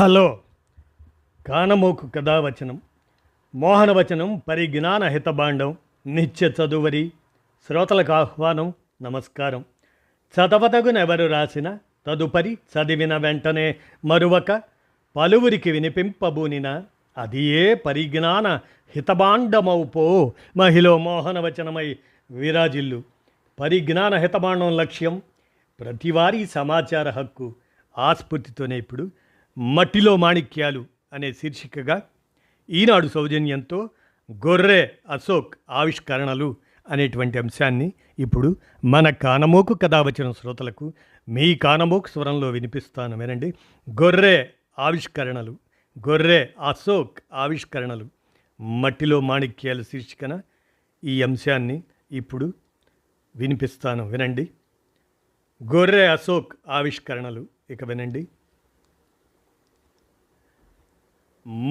Hello. కానమోకు కథావచనం మోహనవచనం పరిజ్ఞాన హితబాండం నిత్య చదువరి శ్రోతలకు ఆహ్వానం. నమస్కారం. చదవదగునెవరు రాసిన తదుపరి చదివిన వెంటనే మరువక పలువురికి వినిపింపబూనిన అది ఏ పరిజ్ఞాన హితబాండమౌపో మహిళ మోహనవచనమై విరాజిల్లు. పరిజ్ఞాన హితబాండం లక్ష్యం ప్రతివారీ సమాచార హక్కు. ఆస్ఫూర్తితోనే ఇప్పుడు మట్టిలో మాణిక్యాలు అనే శీర్షికగా ఈనాడు సౌజన్యంతో గొర్రె అశోక్ ఆవిష్కరణలు అనేటువంటి అంశాన్ని ఇప్పుడు మన కానమోకు కథావచన శ్రోతలకు మీ కానమోకు స్వరంలో వినిపిస్తాను, వినండి. గొర్రె ఆవిష్కరణలు, గొర్రె అశోక్ ఆవిష్కరణలు, మట్టిలో మాణిక్యాలు శీర్షికన ఈ అంశాన్ని ఇప్పుడు వినిపిస్తాను, వినండి. గొర్రె అశోక్ ఆవిష్కరణలు. ఇక వినండి.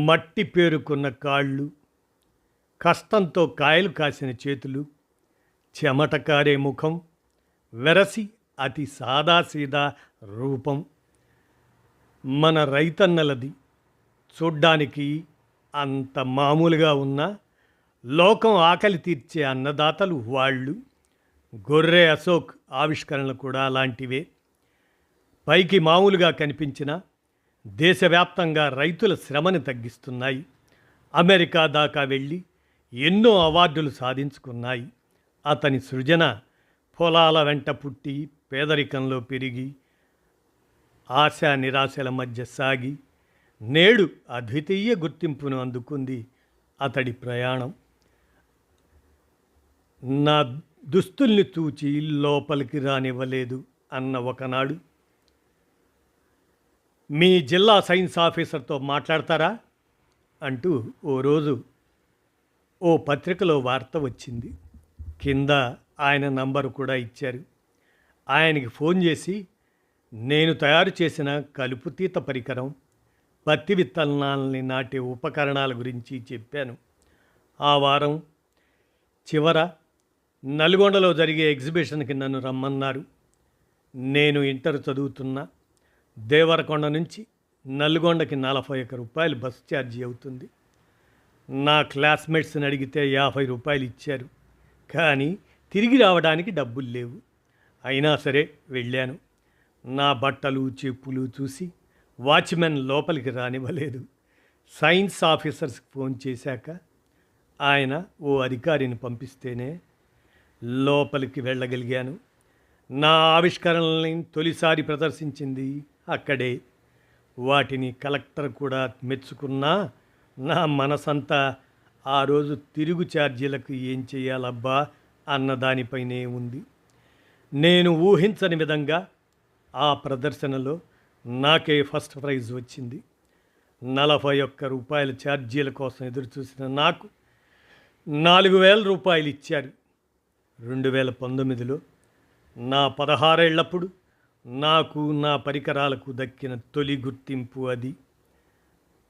మట్టి పేరుకున్న కాళ్ళు, కష్టంతో కాయలు కాసిన చేతులు, చెమట కారే ముఖం, వెరసి అతి సాదాసీదా రూపం మన రైతన్నలది. చూడ్డానికి అంత మామూలుగా ఉన్న లోకం ఆకలి తీర్చే అన్నదాతలు వాళ్ళు. గొర్రె అశోక్ ఆవిష్కరణలు కూడా అలాంటివే. పైకి మామూలుగా కనిపించిన దేశవ్యాప్తంగా రైతుల శ్రమని తగ్గిస్తున్నాయి. అమెరికా దాకా వెళ్ళి ఎన్నో అవార్డులు సాధించుకున్నాయి. అతని సృజన పొలాల వెంట పుట్టి పేదరికంలో పెరిగి ఆశా నిరాశల మధ్య సాగి నేడు అద్వితీయ గుర్తింపును అందుకుంది అతడి ప్రయాణం. నా దుస్తుల్ని చూచి లోపలికి రానివ్వలేదు అన్న ఒకనాడు మీ జిల్లా సైన్స్ ఆఫీసర్తో మాట్లాడతారా అంటూ ఓ రోజు ఓ పత్రికలో వార్త వచ్చింది. కింద ఆయన నంబరు కూడా ఇచ్చారు. ఆయనకి ఫోన్ చేసి నేను తయారు చేసిన కలుపుతీత పరికరం, పత్తి విత్తనాలని నాటే ఉపకరణాల గురించి చెప్పాను. ఆ వారం చివర నల్గొండలో జరిగే ఎగ్జిబిషన్కి నన్ను రమ్మన్నారు. నేను ఇంటర్ చదువుతున్నా. దేవరకొండ నుంచి నల్గొండకి 41 రూపాయలు బస్సు ఛార్జీ అవుతుంది. నా క్లాస్మేట్స్ని అడిగితే 50 రూపాయలు ఇచ్చారు. కానీ తిరిగి రావడానికి డబ్బులు లేవు. అయినా సరే వెళ్ళాను. నా బట్టలు చెప్పులు చూసి వాచ్మెన్ లోపలికి రానివ్వలేదు. సైన్స్ ఆఫీసర్స్కి ఫోన్ చేశాక ఆయన ఓ అధికారిని పంపిస్తేనే లోపలికి వెళ్ళగలిగాను. నా ఆవిష్కరణల్ని తొలిసారి ప్రదర్శించింది అక్కడే. వాటిని కలెక్టర్ కూడా మెచ్చుకున్నా నా మనసంతా ఆ రోజు తిరుగు ఛార్జీలకు ఏం చేయాలబ్బా అన్న దానిపైనే ఉంది. నేను ఊహించని విధంగా ఆ ప్రదర్శనలో నాకే ఫస్ట్ ప్రైజ్ వచ్చింది. 41 రూపాయల ఛార్జీల కోసం ఎదురుచూసిన నాకు 4000 రూపాయలు ఇచ్చారు. 2019లో నా 16 ఏళ్లప్పుడు నాకు నా పరికరాలకు దక్కిన తొలి గుర్తింపు అది.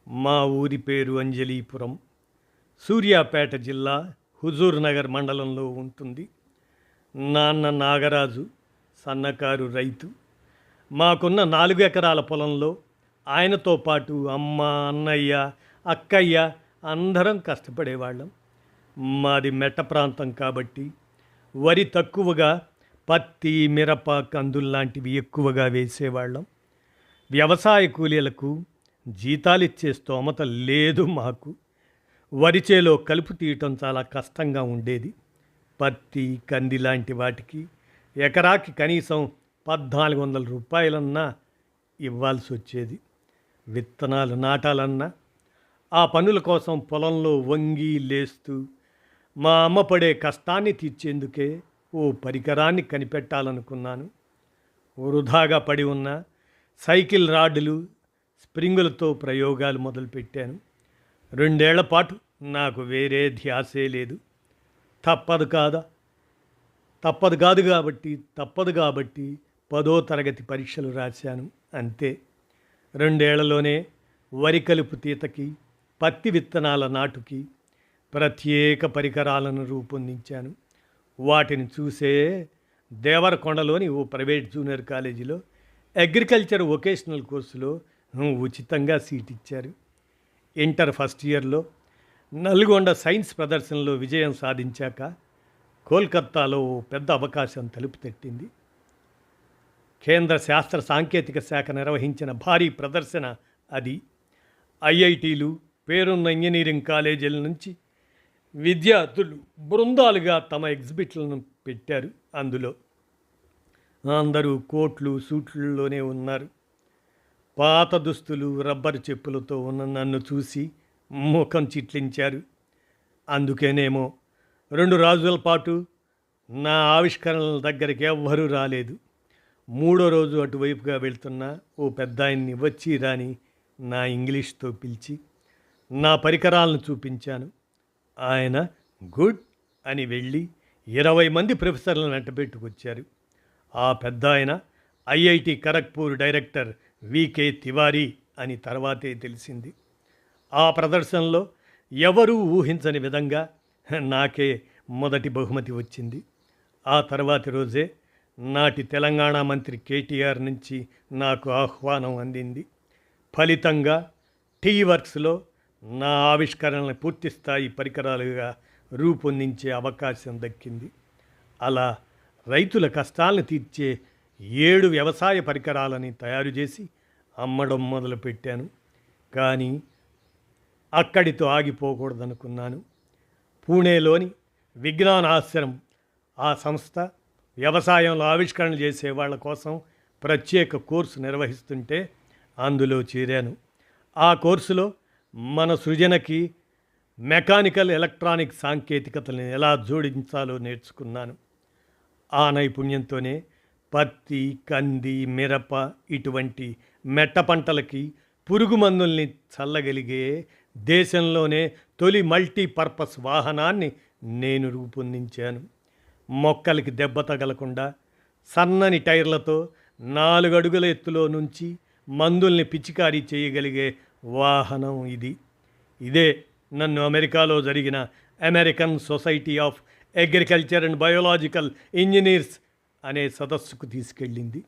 మా ఊరి పేరు అంజలీపురం, సూర్యాపేట జిల్లా హుజూర్ నగర్ మండలంలో ఉంటుంది. నాన్న నాగరాజు సన్నకారు రైతు. మాకున్న 4 ఎకరాల పొలంలో ఆయనతో పాటు అమ్మ, అన్నయ్య, అక్కయ్య అందరం కష్టపడేవాళ్ళం. మాది మెట్ట ప్రాంతం కాబట్టి వరి తక్కువగా, పత్తి, మిరప, కందుల్లాంటివి ఎక్కువగా వేసేవాళ్ళం. వ్యవసాయ కూలీలకు జీతాలిచ్చే స్తోమత లేదు మాకు. వరిచేలో కలుపు తీయటం చాలా కష్టంగా ఉండేది. పత్తి, కంది లాంటి వాటికి ఎకరాకి కనీసం 1400 రూపాయలన్నా ఇవ్వాల్సి వచ్చేది. విత్తనాలు నాటాలన్నా ఆ పనుల కోసం పొలంలో వంగి లేస్తూ మా అమ్మ పడే కష్టాన్ని తీర్చేందుకే ఓ పరికరాన్ని కనిపెట్టాలనుకున్నాను. వృధాగా పడి ఉన్న సైకిల్ రాడ్లు, స్ప్రింగులతో ప్రయోగాలు మొదలుపెట్టాను. 2 ఏళ్ల పాటు నాకు వేరే ధ్యాసే లేదు. తప్పదు కాబట్టి 10వ తరగతి పరీక్షలు రాశాను, అంతే. 2 ఏళ్లలోనే వరి కలుపు తీతకి, పత్తి విత్తనాల నాటుకి ప్రత్యేక పరికరాలను రూపొందించాను. వాటిని చూసే దేవరకొండలోని ఓ ప్రైవేట్ జూనియర్ కాలేజీలో అగ్రికల్చర్ వొకేషనల్ కోర్సులో ఉచితంగా సీట్ ఇచ్చారు. ఇంటర్ ఫస్ట్ ఇయర్లో నల్గొండ సైన్స్ ప్రదర్శనలో విజయం సాధించాక కోల్కత్తాలో ఓ పెద్ద అవకాశం తలుపు తట్టింది. కేంద్ర శాస్త్ర సాంకేతిక శాఖ నిర్వహించిన భారీ ప్రదర్శన అది. ఐఐటీలు, పేరున్న ఇంజనీరింగ్ కాలేజీల నుంచి విద్యార్థులు బృందాలుగా తమ ఎగ్జిబిట్లను పెట్టారు. అందులో అందరూ కోట్లు, సూట్లలోనే ఉన్నారు. పాత దుస్తులు, రబ్బరు చెప్పులతో ఉన్న నన్ను చూసి ముఖం చిట్లించారు. అందుకేనేమో 2 రోజుల పాటు నా ఆవిష్కరణల దగ్గరికి ఎవ్వరూ రాలేదు. 3వ రోజు అటువైపుగా వెళ్తున్న ఓ పెద్దాయన్ని వచ్చి రాని నా ఇంగ్లీష్తో పిలిచి నా పరికరాలను చూపించాను. ఆయన గుడ్ అని వెళ్ళి 20 మంది ప్రొఫెసర్లను వెంటబెట్టుకొచ్చారు. ఆ పెద్దాయన IIT Kharagpur director V K Tiwari అని తర్వాతే తెలిసింది. ఆ ప్రదర్శనలో ఎవరూ ఊహించని విధంగా నాకే మొదటి బహుమతి వచ్చింది. ఆ తర్వాతి రోజే నాటి తెలంగాణ మంత్రి కేటీఆర్ నుంచి నాకు ఆహ్వానం అందింది. ఫలితంగా టీ వర్క్స్లో నా ఆవిష్కరణలు పూర్తిస్థాయి పరికరాలుగా రూపొందించే అవకాశం దక్కింది. అలా రైతుల కష్టాలను తీర్చే 7 వ్యవసాయ పరికరాలని తయారు చేసి అమ్మడం మొదలుపెట్టాను. కానీ అక్కడితో ఆగిపోకూడదనుకున్నాను. పూణేలోని విజ్ఞాన్ ఆశ్రమం, ఆ సంస్థ వ్యవసాయంలో ఆవిష్కరణలు చేసే వాళ్ళ కోసం ప్రత్యేక కోర్సు నిర్వహిస్తుంటే అందులో చేరాను. ఆ కోర్సులో మన సృజనకి మెకానికల్, ఎలక్ట్రానిక్ సాంకేతికతలను ఎలా జోడించాలో నేర్చుకున్నాను. ఆ నైపుణ్యంతోనే పత్తి, కంది, మిరప ఇటువంటి మెట్ట పంటలకి పురుగు మందుల్ని చల్లగలిగే దేశంలోనే తొలి మల్టీపర్పస్ వాహనాన్ని నేను రూపొందించాను. మొక్కలకి దెబ్బ తగలకుండా సన్నని టైర్లతో 4 అడుగుల ఎత్తులో నుంచి మందుల్ని పిచికారీ చేయగలిగే వాహనం ఇది. ఇదే నన్ను అమెరికాలో జరిగిన American society of agriculture and biological engineers అనే సదస్సుకు తీసుకెళ్ళింది.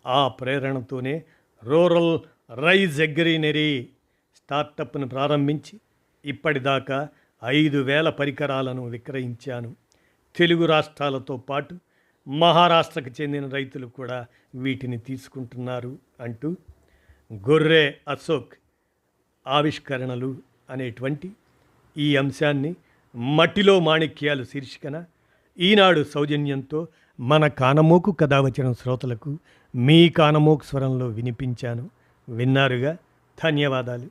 ఆ ప్రేరణతోనే రూరల్ రైజ్ అగ్రినరీ స్టార్టప్ను ప్రారంభించి ఇప్పటిదాకా 5,000 పరికరాలను విక్రయించాను. తెలుగు రాష్ట్రాలతో పాటు మహారాష్ట్రకు చెందిన రైతులు కూడా వీటిని తీసుకుంటున్నారు అంటూ గొర్రె అశోక్ ఆవిష్కరణలు అనేటువంటి ఈ అంశాన్ని మట్టిలో మాణిక్యాలు శీర్షికన ఈనాడు సౌజన్యంతో మన కానమోకు కథావచనం శ్రోతలకు మీ కానమోకు స్వరంలో వినిపించాను. విన్నారుగా. ధన్యవాదాలు.